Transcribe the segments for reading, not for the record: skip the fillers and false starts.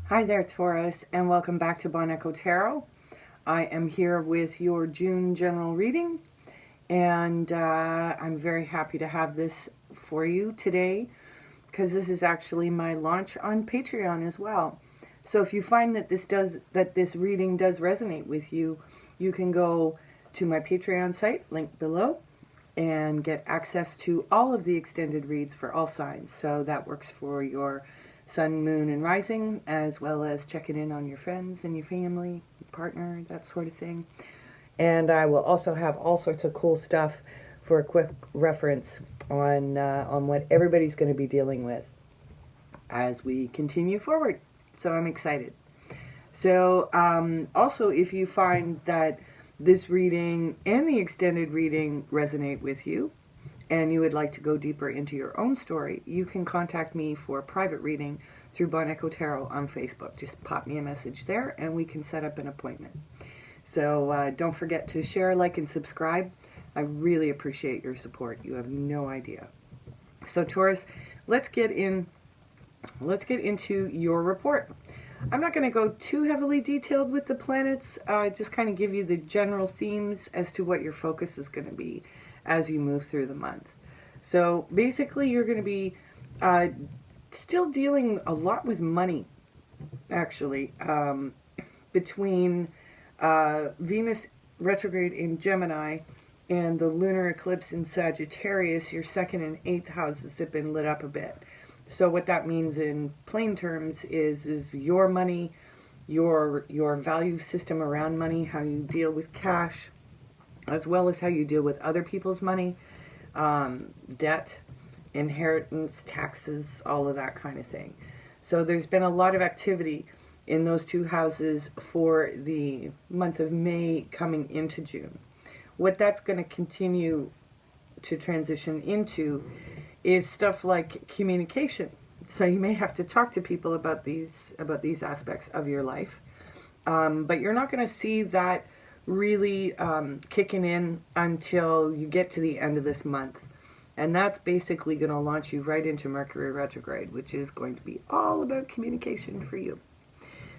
Hi there, Taurus, and welcome back to Bon Echo Tarot. I am here with your June general reading, and I'm very happy to have this for you today because this is actually my launch on Patreon as well. So if you find that this reading does resonate with you, you can go to my Patreon site, link below, and get access to all of the extended reads for all signs. So that works for your sun, moon, and rising, as well as checking in on your friends and your family, your partner, that sort of thing. And I will also have all sorts of cool stuff for a quick reference on what everybody's going to be dealing with as we continue forward. So I'm excited. So also, if you find that this reading and the extended reading resonate with you, and you would like to go deeper into your own story, you can contact me for a private reading through Bon Echo Tarot on Facebook. Just pop me a message there and we can set up an appointment. So don't forget to share, like, and subscribe. I really appreciate your support. You have no idea. So Taurus, let's get into your report. I'm not going to go too heavily detailed with the planets, just kind of give you the general themes as to what your focus is going to be as you move through the month. So basically you're going to be still dealing a lot with money, actually, between Venus retrograde in Gemini and the lunar eclipse in Sagittarius. Your second and eighth houses have been lit up a bit. So what that means in plain terms is your money, your value system around money, how you deal with cash, as well as how you deal with other people's money, debt, inheritance, taxes, all of that kind of thing. So there's been a lot of activity in those two houses for the month of May coming into June. What that's going to continue to transition into is stuff like communication. So you may have to talk to people about these aspects of your life, but you're not going to see that really kicking in until you get to the end of this month. And that's basically going to launch you right into Mercury retrograde, which is going to be all about communication for you.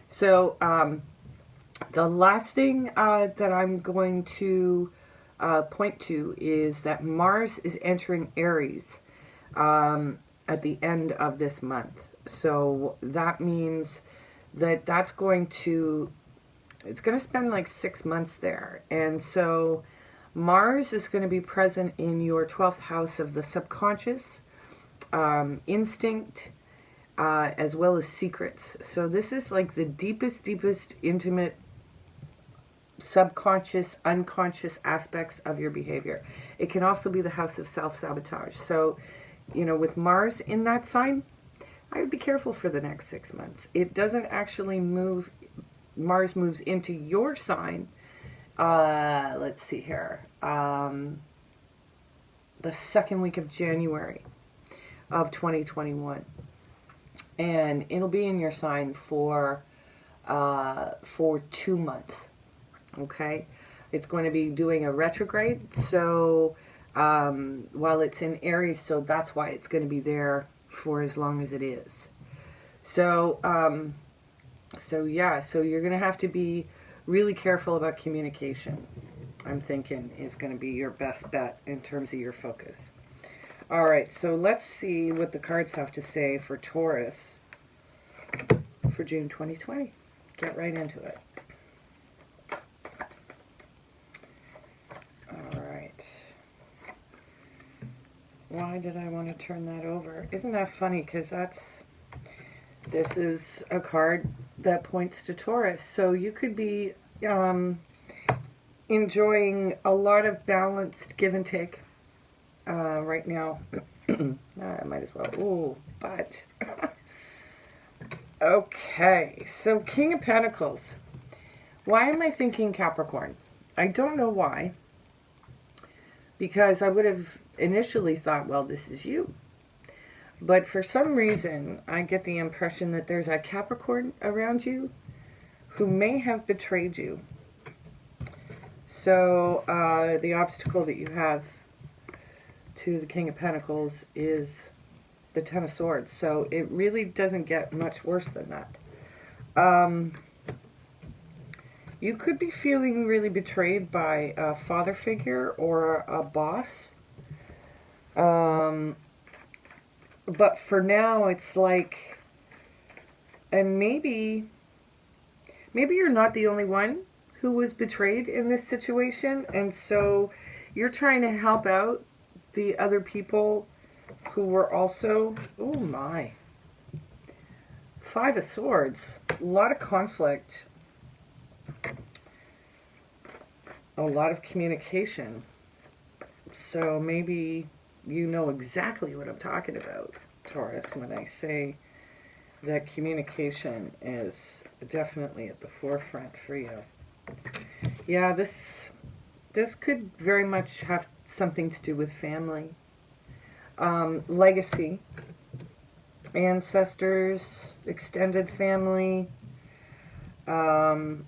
So the last thing that I'm going to point to is that Mars is entering Aries at the end of this month. So that means that it's going to spend like 6 months there. And so Mars is going to be present in your 12th house of the subconscious, instinct, as well as secrets. So this is like the deepest, intimate, subconscious, unconscious aspects of your behavior. It can also be the house of self-sabotage. So, with Mars in that sign, I would be careful for the next 6 months. It doesn't actually move. Mars moves into your sign, let's see here, the second week of January of 2021. And it'll be in your sign for 2 months, okay? It's going to be doing a retrograde, so while it's in Aries, so that's why it's going to be there for as long as it is. So you're going to have to be really careful about communication, I'm thinking, is going to be your best bet in terms of your focus. All right, so let's see what the cards have to say for Taurus for June 2020. Get right into it. All right. Why did I want to turn that over? Isn't that funny? Because this is a card that points to Taurus. So you could be enjoying a lot of balanced give and take right now. I might as well. Ooh, but. Okay, so King of Pentacles. Why am I thinking Capricorn? I don't know why. Because I would have initially thought, well, this is you. But for some reason, I get the impression that there's a Capricorn around you who may have betrayed you. So the obstacle that you have to the King of Pentacles is the Ten of Swords. So it really doesn't get much worse than that. You could be feeling really betrayed by a father figure or a boss. But for now, it's like, and maybe you're not the only one who was betrayed in this situation. And so you're trying to help out the other people who were also, oh my, Five of Swords, a lot of conflict, a lot of communication. So maybe you know exactly what I'm talking about, Taurus, when I say that communication is definitely at the forefront for you. Yeah, this could very much have something to do with family, legacy, ancestors, extended family. You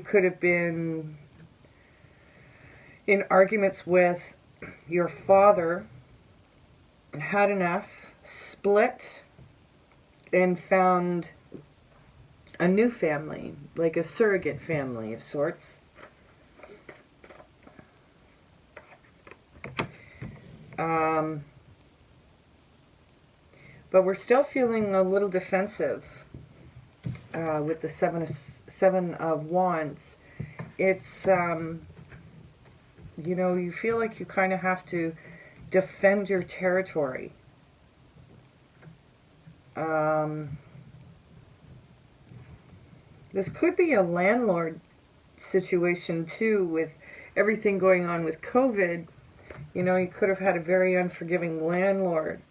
could have been in arguments with your father, had enough, split, and found a new family, like a surrogate family of sorts. But we're still feeling a little defensive with the Seven of Wands. It's, you know, you feel like you kind of have to defend your territory. This could be a landlord situation too, with everything going on with COVID. You know, you could have had a very unforgiving landlord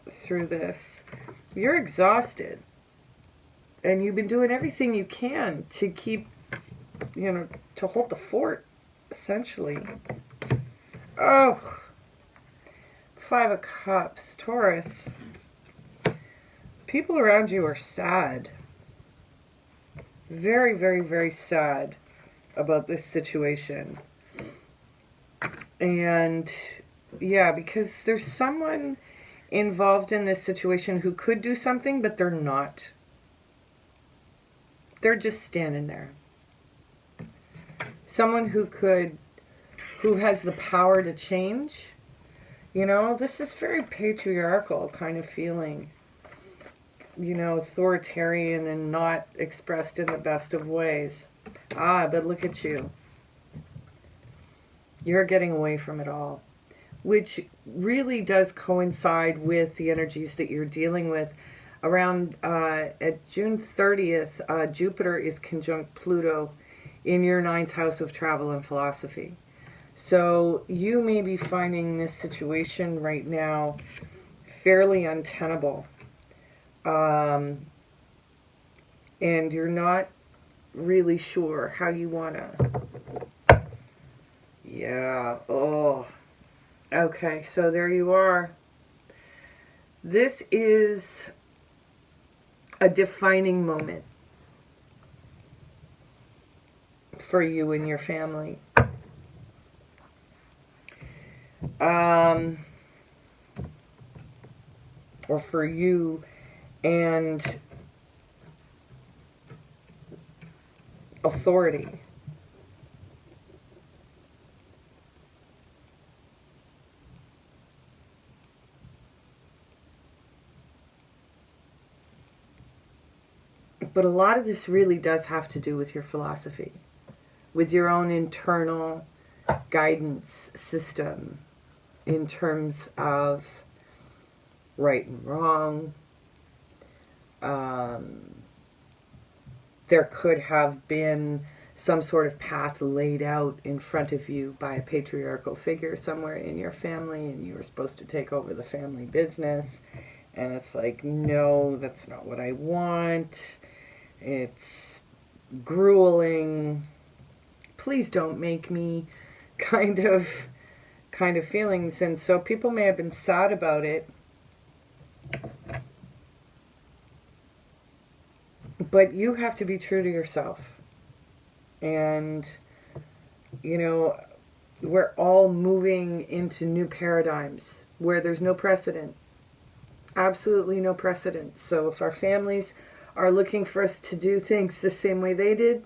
through this. You're exhausted. And you've been doing everything you can to keep, you know, to hold the fort, essentially. Oh, Five of Cups, Taurus. People around you are sad. Very, very, very sad about this situation. And yeah, because there's someone involved in this situation who could do something, but they're not. They're just standing there. Someone who has the power to change. You know, this is very patriarchal kind of feeling. You know, authoritarian and not expressed in the best of ways. Ah, but look at you. You're getting away from it all, which really does coincide with the energies that you're dealing with. Around at June 30th, Jupiter is conjunct Pluto in your 9th house of travel and philosophy. So you may be finding this situation right now fairly untenable. And you're not really sure how you want to. Yeah, oh. Okay, so there you are. This is a defining moment for you and your family. Or for you and authority. But a lot of this really does have to do with your philosophy, with your own internal guidance system in terms of right and wrong. There could have been some sort of path laid out in front of you by a patriarchal figure somewhere in your family, and you were supposed to take over the family business. And it's like, no, that's not what I want. It's grueling. Please don't make me kind of feelings. And so people may have been sad about it. But you have to be true to yourself. And, you know, we're all moving into new paradigms where there's no precedent. Absolutely no precedent. So if our families are looking for us to do things the same way they did,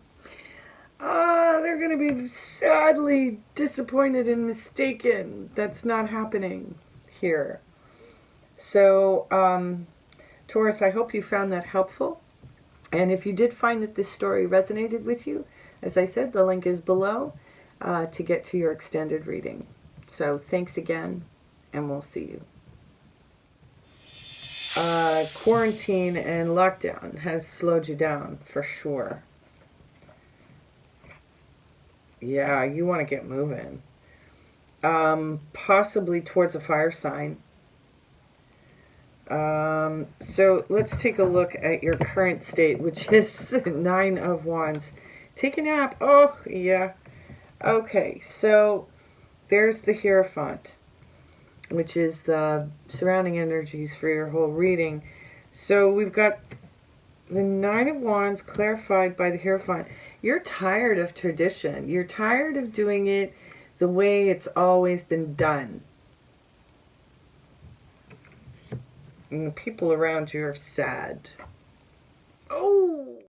they're going to be sadly disappointed and mistaken. That's not happening here. So, Taurus, I hope you found that helpful. And if you did find that this story resonated with you, as I said, the link is below to get to your extended reading. So thanks again, and we'll see you. Quarantine and lockdown has slowed you down, for sure. Yeah, you want to get moving. Possibly towards a fire sign. So let's take a look at your current state, which is the Nine of Wands. Take a nap. Oh, yeah. Okay, so there's the Hierophant, which is the surrounding energies for your whole reading. So we've got the Nine of Wands clarified by the Hierophant. You're tired of tradition. You're tired of doing it the way it's always been done. And the people around you are sad. Oh!